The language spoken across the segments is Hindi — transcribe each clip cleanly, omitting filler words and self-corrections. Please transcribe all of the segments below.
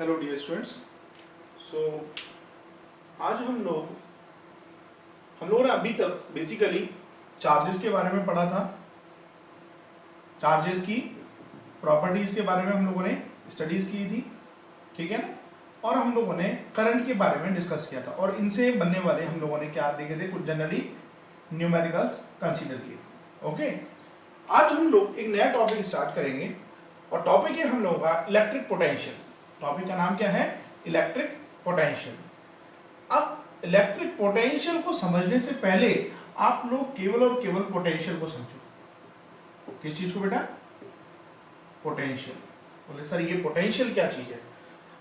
Hello dear students. सो आज हम लोगों ने अभी तक बेसिकली चार्जेस के बारे में पढ़ा था। चार्जेस की प्रॉपर्टीज के बारे में हम लोगों ने स्टडीज की थी, ठीक है ना। और हम लोगों ने करंट के बारे में डिस्कस किया था और इनसे बनने वाले हम लोगों ने क्या देखे थे, कुछ जनरली न्यूमेरिकल्स कंसीडर किए। ओके, आज हम लोग एक नया टॉपिक स्टार्ट करेंगे और टॉपिक है हम लोगों का इलेक्ट्रिक पोटेंशियल। टॉपिक का नाम क्या है? Electric potential. अब इलेक्ट्रिक पोटेंशियल को समझने से पहले आप लोग केवल और केवल पोटेंशियल को समझो। किस चीज को बेटा? पोटेंशियल। बोले सर ये पोटेंशियल क्या चीज है?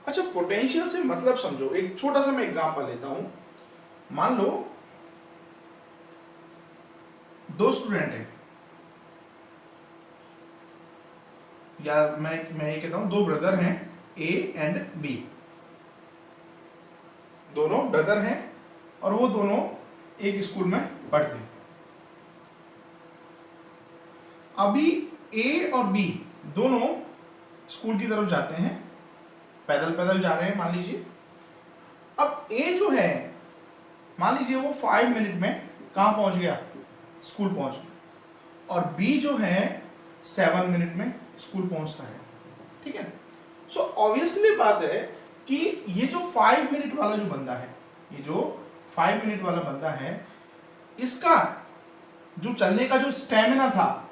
अच्छा, पोटेंशियल से मतलब समझो। एक छोटा सा मैं एग्जांपल लेता हूं। मान लो दो स्टूडेंट हैं, या मैं ये कहता हूं दो ब्रदर हैं, ए एंड बी। दोनों ब्रदर हैं और वो दोनों एक स्कूल में पढ़ते हैं। अभी ए और बी दोनों स्कूल की तरफ जाते हैं, पैदल पैदल जा रहे हैं मान लीजिए। अब ए जो है, मान लीजिए वो 5 मिनट में कहां पहुंच गया? स्कूल पहुंच गया। और बी जो है 7 मिनट में स्कूल पहुंचता है, ठीक है। सो ऑब्वियसली बात है कि ये जो 5 मिनट वाला जो बंदा है, ये जो 5 मिनट वाला बंदा है, इसका जो चलने का जो स्टेमिना था,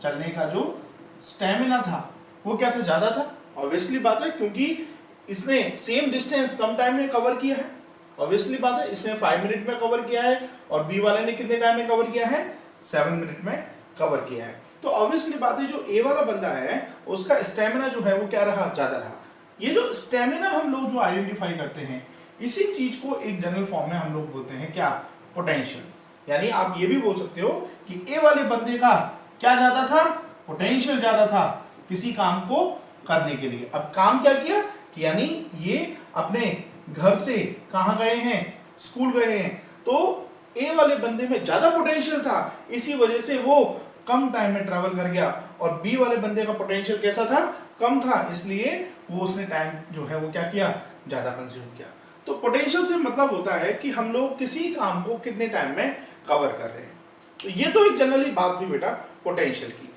चलने का जो स्टेमिना था वो क्या था? ज्यादा था। ऑब्वियसली बात है, क्योंकि इसने सेम डिस्टेंस कम टाइम में कवर किया है। ऑब्वियसली बात है, इसने 5 मिनट में कवर किया है और बी वाले ने कितने टाइम में कवर किया है? 7 मिनट में कवर किया है। तो ऑब्वियसली बात है, जो ए वाला बंदा है उसका स्टेमिना जो है वो क्या रहा? ज्यादा रहा। ये जो स्टेमिना हम लोग जो आइडेंटिफाई करते हैं, इसी चीज को एक जनरल फॉर्म में हम लोग बोलते हैं क्या? पोटेंशियल। यानी आप ये भी बोल सकते हो कि ए वाले बंदे का क्या ज्यादा था? पोटेंशियल ज्यादा था किसी काम को करने के लिए। अब काम क्या किया कि यानी ये अपने घर से कहां गए हैं? स्कूल गए हैं। तो ए वाले बंदे में ज्यादा पोटेंशियल था, इसी वजह से वो कम टाइम में ट्रैवल कर गया। और बी वाले बंदे का पोटेंशियल कैसा था? कम था, इसलिए वो उसने टाइम जो है वो क्या किया? ज्यादा कंज्यूम किया। तो पोटेंशियल से मतलब होता है कि हम लोग किसी काम को कितने टाइम में कवर कर रहे हैं। तो ये तो एक जनरली बात हुई बेटा पोटेंशियल की।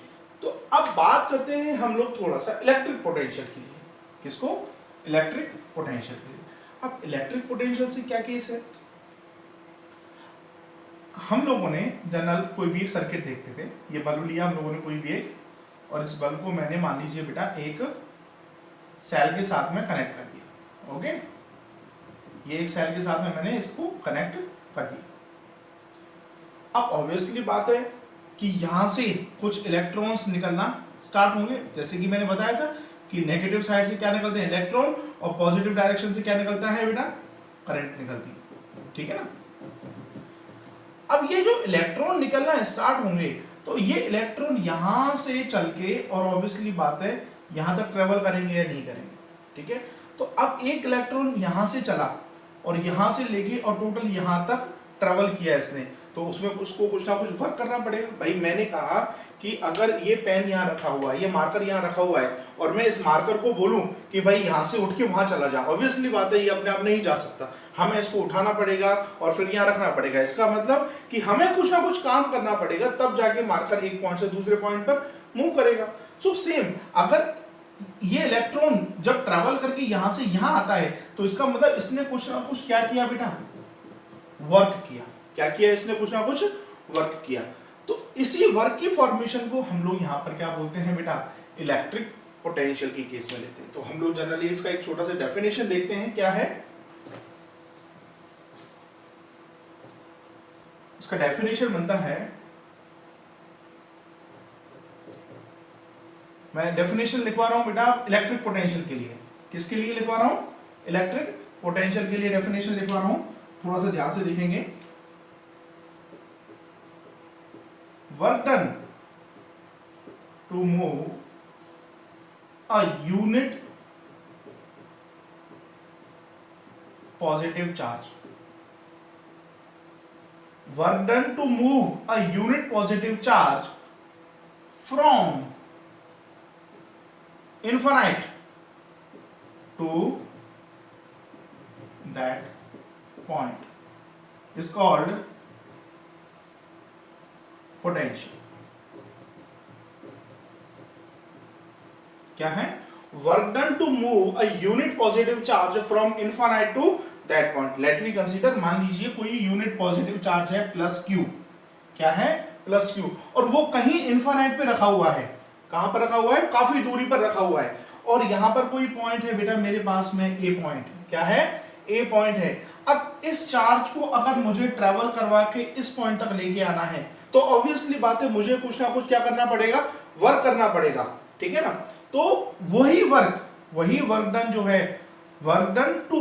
तो अब बात करते हैं हम लोग थोड़ा सा इलेक्ट्रिक पोटेंशियल के लिए। किसको? इलेक्ट्रिक पोटेंशियल के लिए। अब इलेक्ट्रिक पोटेंशियल से क्या केस है? हम लोगों ने जनरल कोई भी एक सर्किट देखते थे। ये बल्ब लिया हम लोगों ने कोई भी एक, और इस बल्ब को मैंने मान लीजिए बेटा एक सेल के साथ में कनेक्ट कर दिया। ओके, ये एक सेल के साथ में मैंने इसको कनेक्ट कर दिया। अब ऑब्वियसली बात है कि यहां से कुछ इलेक्ट्रॉन्स निकलना स्टार्ट होंगे। जैसे कि मैंने बताया था कि नेगेटिव साइड से क्या निकलते हैं? इलेक्ट्रॉन, और पॉजिटिव डायरेक्शन से क्या निकलता है बेटा? करंट निकलती है, ठीक है ना। अब ये जो इलेक्ट्रॉन निकलना स्टार्ट होंगे, तो ये इलेक्ट्रॉन यहां से चल के, और ऑब्वियसली बात है यहां तक ट्रेवल करेंगे या नहीं करेंगे, ठीक है। तो अब एक इलेक्ट्रॉन यहां से चला और यहां से लेके और टोटल यहां तक ट्रेवल किया इसने, तो उसमें उसको कुछ ना कुछ वर्क करना पड़ेगा। भाई मैंने कहा कि अगर ये पेन यहाँ रखा हुआ है, ये मार्कर यहाँ रखा हुआ है, और मैं इस मार्कर को बोलूं कि भाई यहाँ से उठ के वहां चला जा, ऑब्वियसली बात है ये अपने आप नहीं जा सकता। हमें इसको उठाना पड़ेगा और फिर यहाँ रखना पड़ेगा। इसका मतलब कि हमें कुछ ना कुछ काम करना पड़ेगा, तब जाके मार्कर एक पॉइंट से दूसरे पॉइंट पर मूव करेगा। सो सेम, अगर ये इलेक्ट्रॉन जब ट्रैवल करके यहां से यहां आता है, तो इसका मतलब इसने कुछ ना कुछ क्या किया बेटा? वर्क किया। क्या किया इसने? कुछ ना कुछ वर्क किया। तो इसी वर्क की फॉर्मेशन को हम लोग यहां पर क्या बोलते हैं बेटा? इलेक्ट्रिक पोटेंशियल की केस में लेते हैं। तो हम लोग जनरली इसका एक छोटा सा डेफिनेशन देखते हैं, क्या है इसका डेफिनेशन? बनता है, मैं डेफिनेशन लिखवा रहा हूं बेटा इलेक्ट्रिक पोटेंशियल के लिए। किसके लिए लिखवा रहा हूं? इलेक्ट्रिक पोटेंशियल के लिए डेफिनेशन लिखवा रहा हूं। थोड़ा सा ध्यान से देखेंगे। Work done to move a unit positive charge. Work done to move a unit positive charge from infinite to that point is called potential. क्या है? Work done to move a unit positive charge from infinite to that point. Let me consider, मान लीजिए कोई यूनिट पॉजिटिव चार्ज है प्लस क्यू. क्या है? Plus Q. और वो कहीं इन्फानाइट पे रखा हुआ है. कहां पर रखा हुआ है? काफी दूरी पर रखा हुआ है. और यहां पर कोई पॉइंट है बेटा मेरे पास में ए पॉइंट. क्या है? ए पॉइंट है. अब इस चार्ज को अगर मुझे ट्रेवल करवा के इस पॉइंट तक लेके आना है तो ऑब्वियसली बात है मुझे कुछ ना कुछ क्या करना पड़ेगा? वर्क करना पड़ेगा. ठीक है ना? तो वही वर्क डन जो है, work done to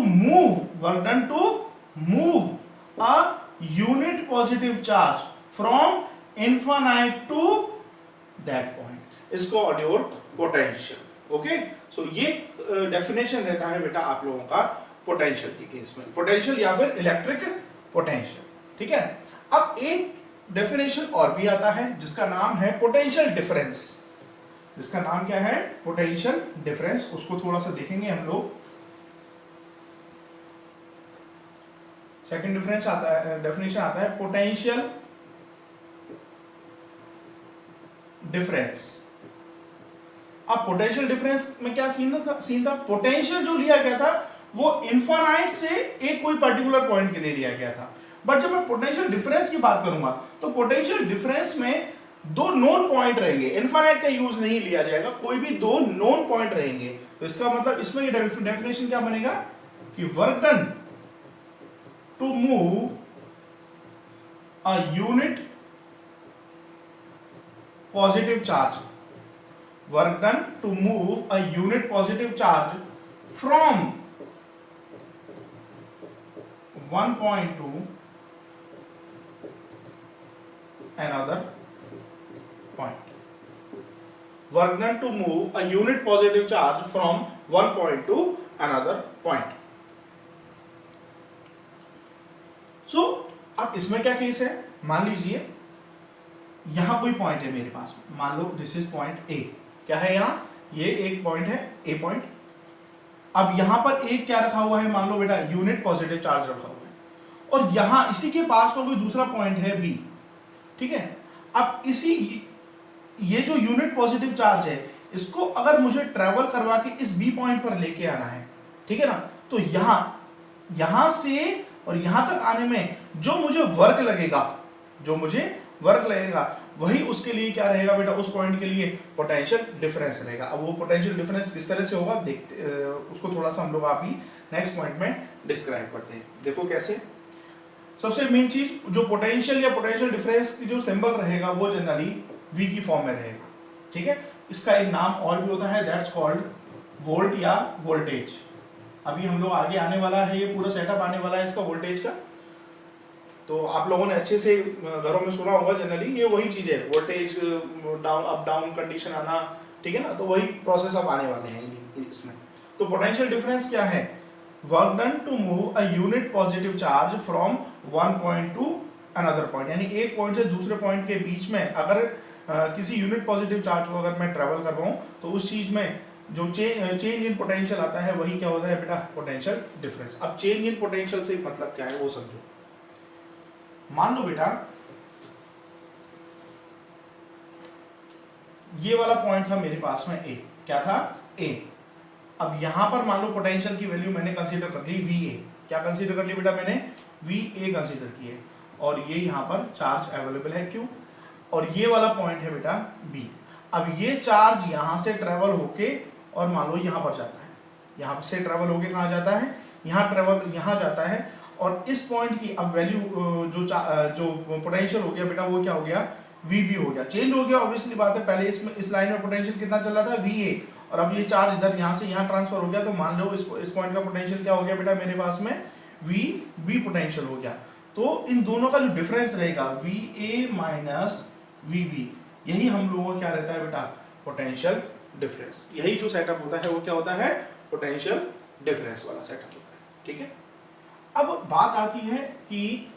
move a unit positive charge from infinite to that point is called your potential. Okay, so ये डेफिनेशन रहता है बेटा आप लोगों का पोटेंशियल के केस में, पोटेंशियल या फिर इलेक्ट्रिक पोटेंशियल. ठीक है. अब एक डेफिनेशन और भी आता है जिसका नाम है पोटेंशियल डिफरेंस. जिसका नाम क्या है? Potential difference. उसको थोड़ा सा देखेंगे हम लोग. सेकंड डिफरेंस आता है, डेफिनेशन आता है पोटेंशियल डिफरेंस. अब पोटेंशियल डिफरेंस में क्या सीन था? पोटेंशियल जो लिया गया था वो इनफाइनाइट से एक कोई पर्टिकुलर पॉइंट के लिए लिया गया था. बट जब मैं पोटेंशियल डिफरेंस की बात करूंगा तो पोटेंशियल डिफरेंस में दो नोन पॉइंट रहेंगे. इनफाइनाइट का यूज नहीं लिया जाएगा, कोई भी दो नोन पॉइंट रहेंगे. तो इसका मतलब इसमें ये डेफिनेशन क्या बनेगा कि work done to move a unit positive charge, work done to move a unit positive charge from one point to another point. Work done to move a unit positive charge from one point to another point. So, अब इसमें क्या केस है? मान लीजिए यहां कोई पॉइंट है मेरे पास. मान लो दिस इज पॉइंट ए. क्या है यहां? ये एक पॉइंट है ए पॉइंट. अब यहां पर एक क्या रखा हुआ है? मान लो बेटा यूनिट पॉजिटिव चार्ज रखा हुआ है. और यहां इसी के पास में कोई दूसरा पॉइंट है बी. ठीक है. अब ये जो यूनिट पॉजिटिव चार्ज है इसको अगर मुझे ट्रेवल करवा के इस बी पॉइंट पर लेके आना है, ठीक है ना, तो यहां से और यहां तक आने में जो मुझे वर्क लगेगा वही उसके लिए क्या रहेगा बेटा? उस पॉइंट के लिए पोटेंशियल डिफरेंस रहेगा. अब वो पोटेंशियल डिफरेंस किस तरह से होगा देखते, उसको थोड़ा सा हम लोग अभी नेक्स्ट पॉइंट में डिस्क्राइब करते हैं. देखो कैसे. सबसे मेन चीज, जो पोटेंशियल या पोटेंशियल डिफरेंस की जो सिंबल रहेगा वो जनरली V की फॉर्म में रहेगा. ठीक है. इसका एक नाम और भी होता है, दैट्स कॉल्ड वोल्ट या वोल्टेज. अभी हम लोग आगे आने वाला है, ये पूरा सेटअप आने वाला है इसका वोल्टेज का. तो आप लोगों ने अच्छे से घरों में सुना होगा जनरली, ये वही चीज है, voltage down up down condition आना. ठीक है ना. तो वही प्रोसेस अब आने वाले हैं इसमें. तो पोटेंशियल डिफरेंस क्या है? Work done to move a unit positive charge from one point to another point. यानी एक पॉइंट से दूसरे पॉइंट के बीच में अगर किसी यूनिट पॉजिटिव चार्ज को अगर मैं ट्रेवल कर रहा हूं तो उस चीज में जो चेंज इन पोटेंशियल आता है वही क्या होता है बेटा? Potential difference. अब चेंज इन पोटेंशियल से मतलब क्या है वो समझो. मान लो बेटा ये वाला पॉइंट था मेरे पास में ए. क्या था? ए. अब यहां पर मान लो पोटेंशियल की वैल्यू मैंने कंसीडर कर ली VA. क्या कंसीडर कर ली बेटा? मैंने VA कंसीडर की है. और ये यहां पर चार्ज अवेलेबल है Q. और ये वाला पॉइंट है बेटा B. अब ये चार्ज यहां से ट्रेवल होके और मान लो यहां पर जाता है. यहां से ट्रेवल होके कहां जाता है? यहां जाता है. और इस पॉइंट की अब वैल्यू जो पोटेंशियल हो गया बेटा वो क्या हो गया? VB हो गया. चेंज हो गया ऑब्वियसली बात है. पहले इस लाइन में पोटेंशियल कितना चल रहा था? VA. और अब ये चार्ज इधर यहां से यहां ट्रांसफर हो गया. तो मान लो इस पॉइंट का पोटेंशियल क्या हो गया बेटा मेरे पास में? VB पोटेंशियल हो गया. तो इन दोनों का जो डिफरेंस रहेगा VA माइनस VB, यही हम लोगों का क्या रहता है बेटा? Potential difference. यही जो सेटअप होता है वो क्या होता है? पोटेंशियल डिफरेंस वाला सेटअप होता है. ठीक है. अब बात आती है कि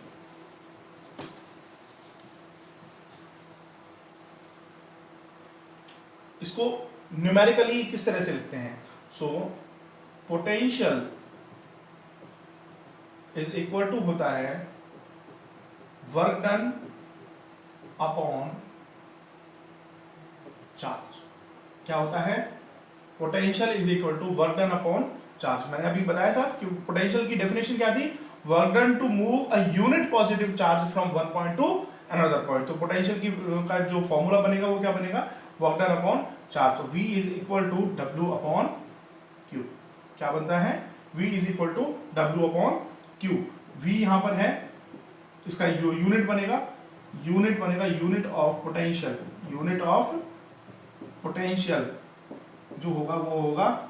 इसको न्यूमेरिकली किस तरह से लिखते हैं. So potential is equal to होता है वर्क डन अपॉन चार्ज। क्या होता है? Potential is equal to work done upon charge. मैंने अभी बताया था कि पोटेंशियल की डेफिनेशन क्या थी? Work done to move a unit positive charge from one point to another point. तो पोटेंशियल की का जो फॉर्मूला बनेगा वो क्या बनेगा? Work done upon charge. तो V is equal to W upon Q। क्या बनता है? V is equal to W upon Q। V यहां पर है, इसका यूनिट बनेगा unit of potential. Unit of potential जो होगा वो होगा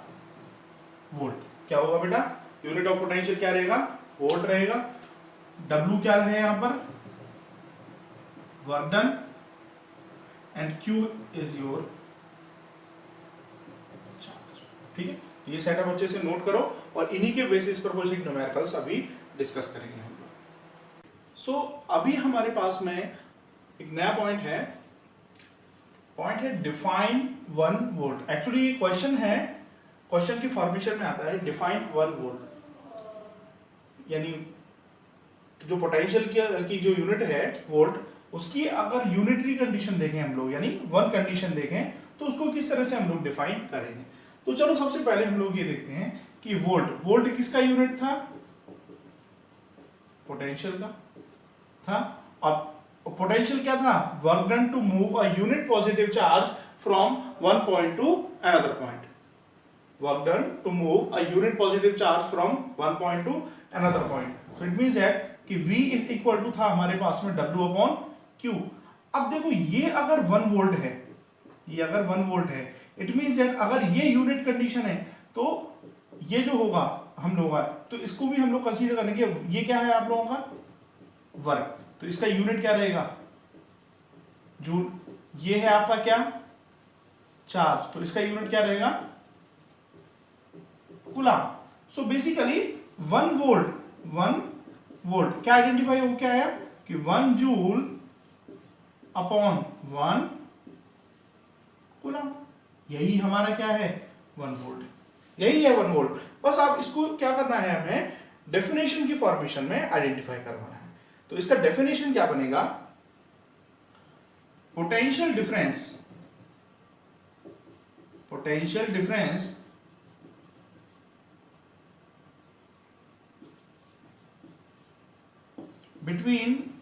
वोल्ट। क्या होगा बेटा? यूनिट ऑफ पोटेंशियल क्या रहेगा? वोल्ट रहेगा। W क्या है यहां पर? Work done. And Q is your charge. ठीक है, ये सेटअप अच्छे से नोट करो और इन्हीं के बेसिस पर कुछ एक न्यूमेरिकल्स अभी डिस्कस करेंगे हम लोग। सो अभी हमारे पास में एक नया पॉइंट है डिफाइन 1 वोल्ट। एक्चुअली क्वेश्चन है, क्वेश्चन की फॉर्मेशन में आता है डिफाइन 1 वोल्ट, यानी जो पोटेंशियल की जो यूनिट है वोल्ट, उसकी अगर यूनिटरी कंडीशन देखें हम लोग, यानी 1 कंडीशन देखें, तो उसको किस तरह से हम लोग डिफाइन करेंगे। तो चलो सबसे पहले हम लोग ये देखते हैं कि वोल्ट किसका यूनिट था? पोटेंशियल का था। अब पोटेंशियल क्या था? Work done to move a unit positive charge from one point to another point. Work done to move a unit positive charge from one point to another point. So it means that कि V इज इक्वल टू था हमारे पास में W अपॉन Q। अब देखो ये अगर 1 वोल्ट है, ये अगर 1 वोल्ट है, इट मींस दैट अगर ये यूनिट कंडीशन है तो ये जो होगा हम लोग तो इसको भी हम लोग कंसीडर करेंगे। ये क्या है आप लोगों का? वर्क। तो इसका यूनिट क्या रहेगा? जूल। ये है आपका क्या? चार्ज। तो इसका यूनिट क्या रहेगा? कूलम। सो बेसिकली 1 वोल्ट क्या आइडेंटिफाई हो क्या आया कि 1 जूल अपॉन 1 कूलम। यही हमारा क्या है? 1 वोल्ट। यही है 1 वोल्ट। बस आप इसको क्या करना है, हमें डेफिनेशन की फॉर्मेशन में आइडेंटिफाई करवाना है। तो इसका डेफिनेशन क्या बनेगा? Potential difference between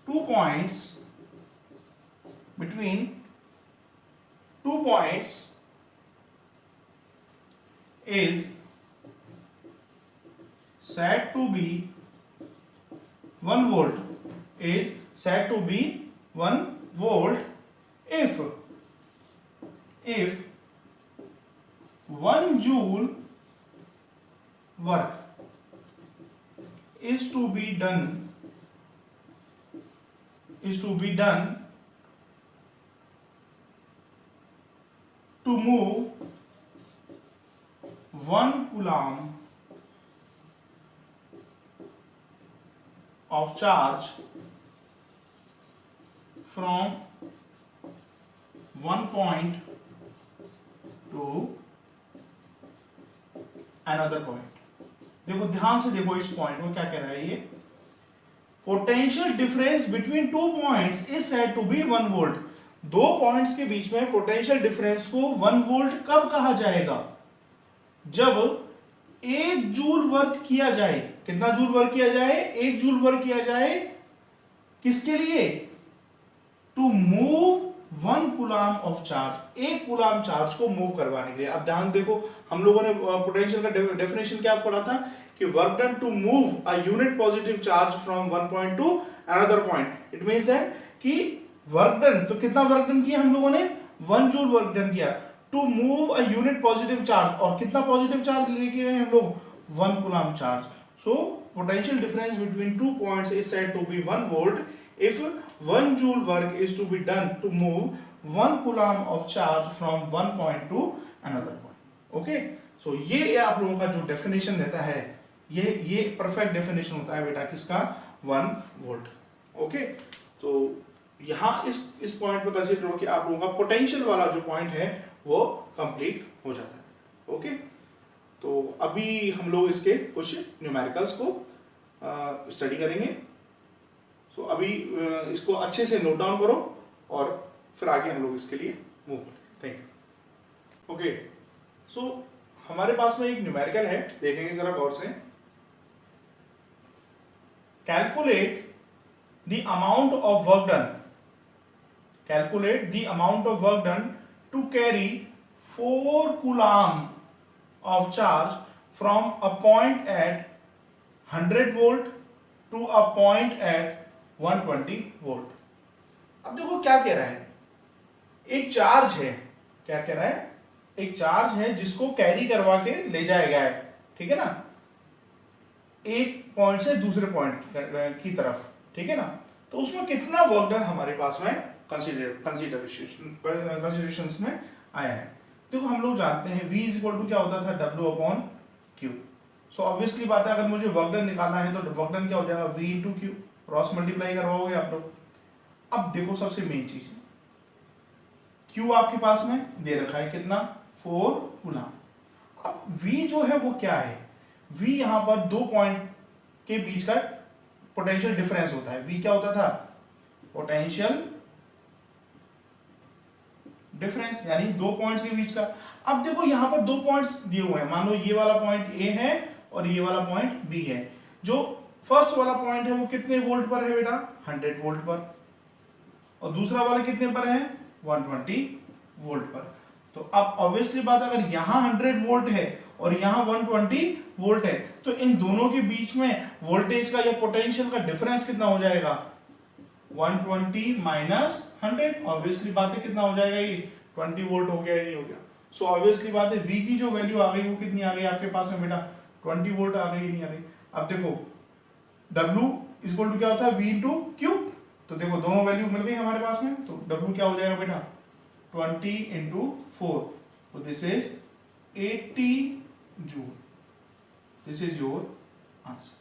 2 points is said to be 1 volt, is said to be 1 volt if 1 joule work is to be done to move 1 coulomb of charge from one point to another point। देखो ध्यान से देखो इस पॉइंट को क्या कह रहा है ये। Potential difference between 2 points is said to be 1 volt. 2 points के बीच में पोटेंशियल डिफरेंस को 1 वोल्ट कब कहा जाएगा? जब 1 जूल वर्क किया जाए। कितना जूल वर्क किया जाए? 1 जूल वर्क किया जाए। किसके लिए? To move 1 coulomb of charge. 1 coulomb charge को मूव करवाने के लिए। अब ध्यान देखो, हम लोगों ने पोटेंशियल का डेफिनेशन क्या पढ़ा था कि work done to move a unit positive charge from one point to another point. It means that कि वर्क डन, तो कितना वर्क डन किया हम लोगों ने? 1 जूल वर्क डन किया to move a unit positive charge. और कितना पॉजिटिव चार्ज लेके गए हम लोग? 1 coulomb charge. So potential difference between 2 points is said to be 1 volt if 1 joule work is to be done to move 1 coulomb of charge from one point to another point। okay, so ये आप लोगों का जो डेफिनेशन रहता है, ये परफेक्ट डेफिनेशन होता है बेटा किसका? 1 वोल्ट। ओके, तो यहाँ इस पॉइंट पे कंसीडर हो कि आप लोगों का पोटेंशियल वाला जो पॉइंट है वो कंप्लीट हो जाता है। ओके, तो अभी हम लोग इसके कुछ न्यूमेरिकल्स को स्टडी करेंगे। सो अभी इसको अच्छे से नोट डाउन करो और फिर आगे हम लोग इसके लिए मूव करते हैं। Thank you. ओके, सो हमारे पास में एक न्यूमेरिकल है, देखेंगे जरा गौर से। Calculate the amount of work done, calculate the amount of work done to carry 4 coulomb of charge from a point at 100 volt to a point at 120 volt। अब देखो क्या कह रहा है, एक चार्ज है, क्या कह रहा है, एक चार्ज है जिसको कैरी करवा के ले जाया गया है, ठीक है ना, एक पॉइंट से दूसरे पॉइंट की तरफ, ठीक है ना। तो उसमें कितना वर्क डन हमारे पास में कंसीडरेशंस में आया है। देखो हम लोग जानते हैं V इज इक्वल टू क्या होता था, W upon Q। So obviously बात है, अगर मुझे वर्क डन निकालना है तो वर्क डन क्या हो जाएगा, V into Q, cross multiply करवाओगे आप लोग। अब देखो सबसे मेन चीज, Q आपके पास में दे रखा है कितना, 4 कूलम। अब V जो है वो क्या है, V यहां पर दो पॉइंट के बीच का पोटेंशियल डिफरेंस होता है। V क्या होता था, पोटेंशियल डिफरेंस, यानी दो पॉइंट्स के बीच का। अब देखो यहां पर दो पॉइंट्स दिए हुए हैं, मान लो ये वाला पॉइंट A है और ये वाला पॉइंट B है। जो फर्स्ट वाला पॉइंट है वो कितने वोल्ट पर है बेटा, 100 वोल्ट पर, और दूसरा वाला कितने पर है, 120 वोल्ट पर। तो अब ऑब्वियसली बात, अगर यहां 100 वोल्ट है और यहां 120 वोल्ट है, तो इन दोनों के बीच में वोल्टेज का या पोटेंशियल का डिफरेंस कितना हो जाएगा, 120 माइनस 100। ऑब्वियसली बात है कितना हो जाएगा, ये 20 वोल्ट हो गया या नहीं हो गया। सो ऑब्वियसली बात है V की जो वैल्यू आ गई वो कितनी आ गई आपके पास में बेटा, 20 वोल्ट आ गई, नहीं आ गई। अब देखो W इज इक्वल टू क्या होता है, V इंटू Q। तो देखो दोनों वैल्यू मिल गई हमारे पास में, तो W क्या हो जाएगा बेटा, 20 इंटू 4, तो this is 80 joule. This is your answer.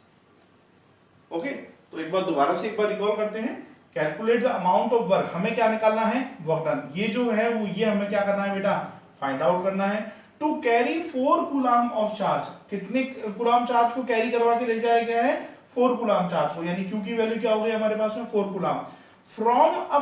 Okay, तो एक बार दोबारा से एक बार रिकॉल करते हैं। Calculate the amount of work, हमें क्या निकालना है, वर्क डन। ये जो है वो ये हमें क्या करना है बेटा, फाइंड आउट करना है। To carry 4 coulomb of charge, कितने कूलम चार्ज को कैरी करवा के ले जाया गया है, 4 कूलम चार्ज को, यानी Q की वैल्यू क्या हो गई हमारे पास में, 4 coulomb. From a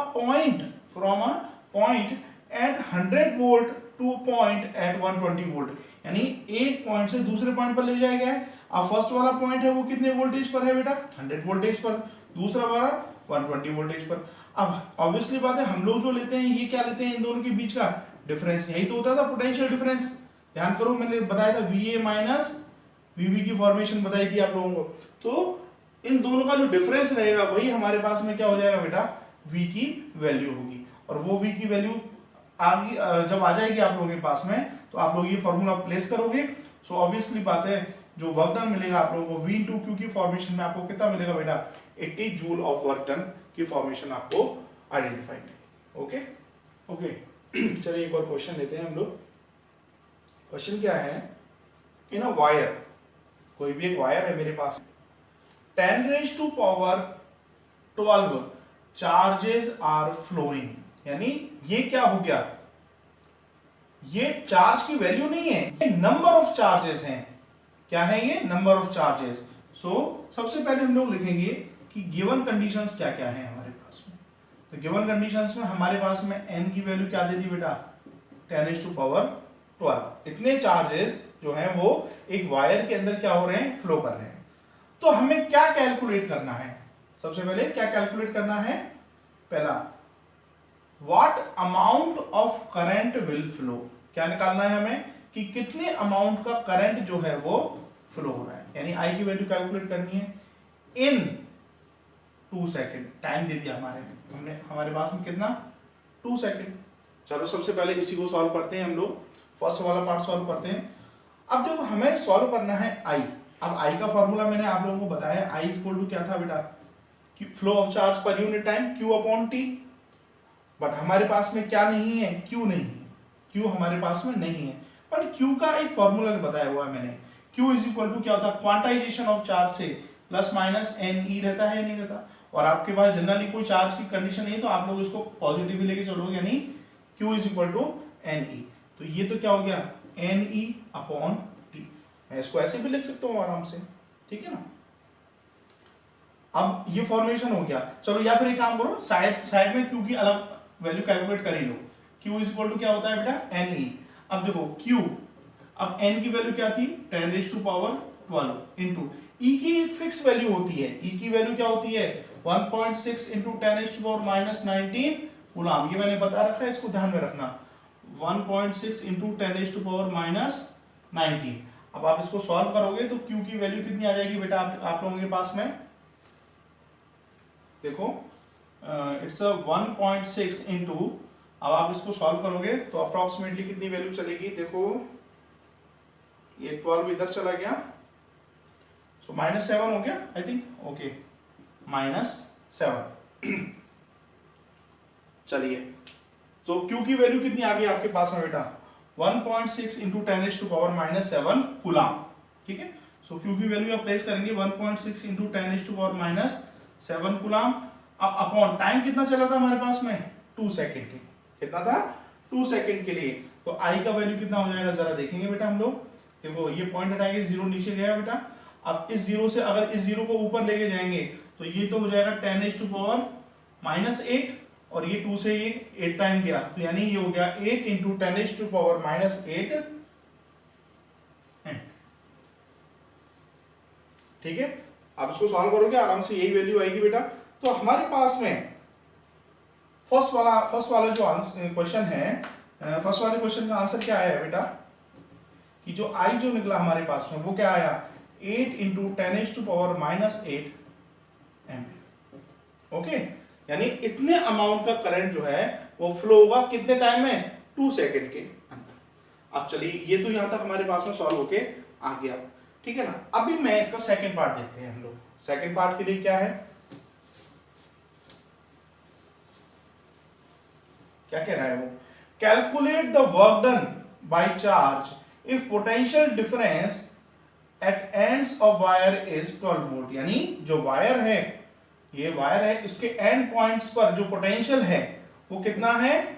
point at 100 volt to point at 120 volt, यानी एक पॉइंट से दूसरे पॉइंट पर ले जाया गया है। अब फर्स्ट वाला पॉइंट है वो कितने वोल्टेज पर है बेटा, 100 वोल्टेज पर, दूसरा वाला 120 वोल्टेज पर। अब ऑब्वियसली बात है, हम लोग जो लेते हैं ये क्या लेते हैं, इन दोनों के बीच का डिफरेंस, यही तो होता था पोटेंशियल डिफरेंस। ध्यान करो, मैंने बताया था VA माइनस VB की फॉर्मेशन बताई थी आप लोगों को। तो इन दोनों का जो डिफरेंस रहेगा वही हमारे पास में क्या हो जाएगा बेटा, V की वैल्यू होगी। और वो V की वैल्यू आगे जब आ जाएगी आप लोगों के पास में, तो आप लोग ये फॉर्मूला प्लेस करोगे। सो ऑब्वियसली बात है, जो वर्क डन मिलेगा आप लोगों को V इंटू Q की फॉर्मेशन में आपको कितना मिलेगा बेटा, 80 जूल ऑफ वर्क डन की फॉर्मेशन आपको आइडेंटिफाई करें। ओके ओके, चलिए एक और क्वेश्चन लेते हैं हम लोग। क्वेश्चन क्या है, इन अ वायर, कोई भी एक वायर है मेरे पास, 10 raised to power 12 charges are flowing, यानी ये क्या हो गया, ये चार्ज की वैल्यू नहीं है, ये नंबर ऑफ चार्जेस हैं। क्या है ये, नंबर ऑफ चार्जेस। सो सबसे पहले हम लोग लिखेंगे कि गिवन कंडीशंस क्या क्या है हमारे पास में। तो गिवन कंडीशंस में हमारे पास में n की वैल्यू क्या दे दी बेटा, 10 raised to power 12। इतने चार्जेस जो हैं वो एक वायर के अंदर क्या हो रहे हैं, फ्लो कर रहे हैं। तो हमें क्या कैलकुलेट करना है, सबसे पहले क्या कैलकुलेट करना है, पहला what amount of current will flow, क्या निकालना है हमें कि कितने अमाउंट का करंट जो है वो फ्लो हो रहा है, यानी I की वैल्यू कैलकुलेट करनी है इन 2 सेकेंड। टाइम दे दिया हमारे पास में कितना, 2 सेकेंड। चलो सबसे पहले इसी को सॉल्व करते हैं हम लोग, फर्स्ट वाला पार्ट सॉल्व करते हैं। अब देखो हमें सॉल्व करना है I। अब I का फॉर्मूला मैंने आप लोगों को बताया, I इक्वल टू क्या था बेटा, flow of charge per unit time, Q upon T। But हमारे पास में क्या नहीं है, Q नहीं है, Q हमारे पास में नहीं है। बट Q का एक फॉर्मूला बताया हुआ है मैंने, Q इज इक्वल टू क्या होता है, क्वांटाइजेशन ऑफ चार्ज से प्लस माइनस NE रहता है, नहीं रहता। और आपके पास जनरली कोई चार्ज की कंडीशन नहीं है तो आप लोग इसको पॉजिटिव लेके चलोगे, यानी Q is equal to NE। तो ये तो क्या हो गया, एन ई अपॉन टी। मैं इसको ऐसे भी लिख सकता हूँ आराम से, ठीक है ना। अब ये फॉर्मेशन हो गया। चलो या फिर एक काम करो, साइड में क्यू की अलग वैल्यू कैलकुलेट कर ही लो। क्यू इज इक्वल टू क्या होता है बेटा, एन ई। अब देखो क्यू, अब एन की वैल्यू क्या थी 10⁻12 इंटू ई की एक फिक्स वैल्यू होती है। ई की वैल्यू क्या होती है 1.6 इंटू 10⁻19 कूलम। ये मैंने बता रखा है, इसको ध्यान में रखना। 1.6 इंटू 10⁻19। अब आप इसको सॉल्व करोगे तो क्यू की वैल्यू कितनी आ जाएगी बेटा आप लोगों के पास में, देखो इट्स 1.6 इंटू, अब आप इसको सॉल्व करोगे तो अप्रोक्सीमेटली कितनी वैल्यू चलेगी, देखो ये 12 इधर चला गया, सो -7 हो गया आई थिंक, ओके -7। चलिए तो Q की वैल्यू कितनी आ गई आपके पास में बेटा 1.6 इंटू 10⁻⁻7 कूलम, ठीक है। सो Q की वैल्यू आप प्लेस करेंगे 1.6 इंटू 10⁻⁷ कूलम। अब अपॉन टाइम कितना चला था हमारे पास में 2 सेकंड के, कितना था 2 सेकंड के लिए। तो I का वैल्यू कितना हो जाएगा जरा देखेंगे बेटा हम लोग। देखो ये पॉइंट हटाएंगे, जीरो नीचे गया बेटा। अब इस जीरो से अगर इस जीरो को ऊपर लेके जाएंगे तो ये तो हो जाएगा 10⁻⁻8 और ये 2 से ये 8 टाइम गया, तो यानी ये हो गया 8 इंटू 10⁻⁻8, ठीक है। अब इसको सॉल्व करोगे आराम से यही वैल्यू आएगी बेटा। तो हमारे पास में फर्स्ट वाला जो आंसर क्वेश्चन है, फर्स्ट वाले क्वेश्चन का आंसर क्या आया बेटा कि जो आई जो निकला हमारे पास में वो क्या आया 8 इंटू 10⁻⁻8 एम्पीयर, ओके। यानी इतने अमाउंट का करंट जो है वो फ्लो होगा कितने टाइम में 2 सेकंड के अंदर। अब चलिए ये तो यहां तक हमारे पास में सॉल्व होके आ गया, ठीक है ना। अभी मैं इसका सेकंड पार्ट देखते हैं हम लोग। सेकंड पार्ट के लिए क्या है, क्या कह रहा है वो, calculate the work done by charge if potential difference at ends of wire is 12 volt. यानी जो वायर है, ये वायर है, इसके एंड पॉइंट्स पर जो पोटेंशियल है वो कितना है,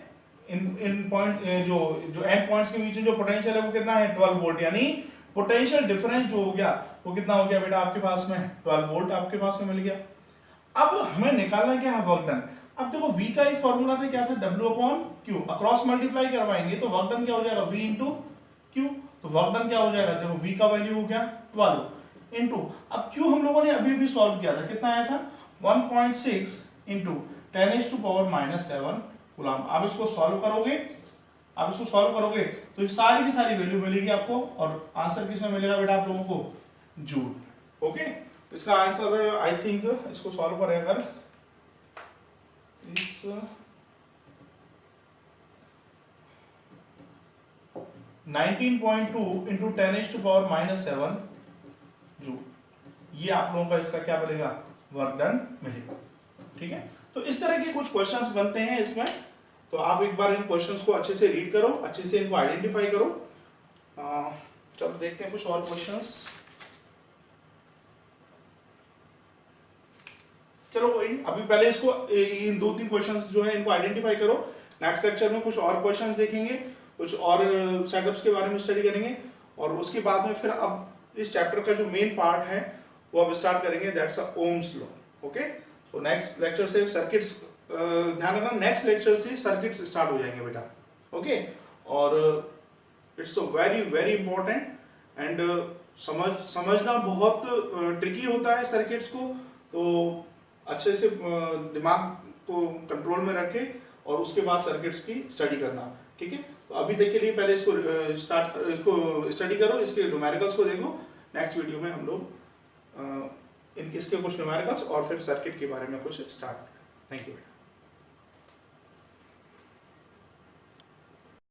इन पॉइंट जो एंड पॉइंट्स के बीच में जो पोटेंशियल है वो कितना है 12 वोल्ट। यानी पोटेंशियल डिफरेंस जो हो गया वो कितना हो गया बेटा आपके पास में 12 वोल्ट आपके पास में मिल गया। अब हमें निकालना क्या है वर्क डन। अब देखो V का एक फॉर्मूला था, क्या था W/Q, अक्रॉस मल्टीप्लाई करवाएंगे तो वर्क डन क्या हो जाएगा V इंटू Q। तो वर्क डन क्या हो जाएगा, देखो V का वैल्यू हो गया 12 इंटू, अब Q हम लोगों ने अभी अभी सॉल्व किया था, कितना आया था 1.6 इंटू 10⁻⁻7 कूलम। अब इसको सॉल्व करोगे, तो सारी की सारी वैल्यू मिलेगी आपको और आंसर किसमें मिलेगा बेटा आप लोगों को, जूल, ओके। तो इसका आंसर आई थिंक इसको सॉल्व करें अगर इस 19.2 इंटू 10⁻⁻7 जूल, ये आप लोगों का इसका क्या मिलेगा वर्क डन मिलेगा, ठीक है। तो इस तरह के कुछ क्वेश्चंस बनते हैं इसमें। तो आप एक बार इन क्वेश्चंस को अच्छे से रीड करो, अच्छे से इनको आइडेंटिफाई करो। चलो देखते हैं कुछ और क्वेश्चंस। चलो अभी पहले इसको इन 2-3 क्वेश्चंस जो है इनको आइडेंटिफाई करो। नेक्स्ट लेक्चर में कुछ और क्वेश्चंस देखेंगे, कुछ और सेटअप्स के बारे में स्टडी करेंगे और उसके बाद में फिर अब इस चैप्टर का जो मेन पार्ट है वो अब स्टार्ट करेंगे, that's Ohm's law, okay. So next lecture से सर्किट्स, ध्यान रखना नेक्स्ट लेक्चर से सर्किट्स स्टार्ट हो जाएंगे बेटा, ओके। और it's very very important and समझना बहुत ट्रिकी होता है सर्किट्स को, तो अच्छे से दिमाग को कंट्रोल में रखे और उसके बाद सर्किट्स की स्टडी करना, ठीक है। तो अभी तक के लिए पहले इसको स्टडी करो, इसके न्यूमेरिकल्स को देखो। नेक्स्ट वीडियो में हम लोग इसके कुछ न्यूमेरिकल्स और फिर सर्किट के बारे में कुछ स्टार्ट। Thank you.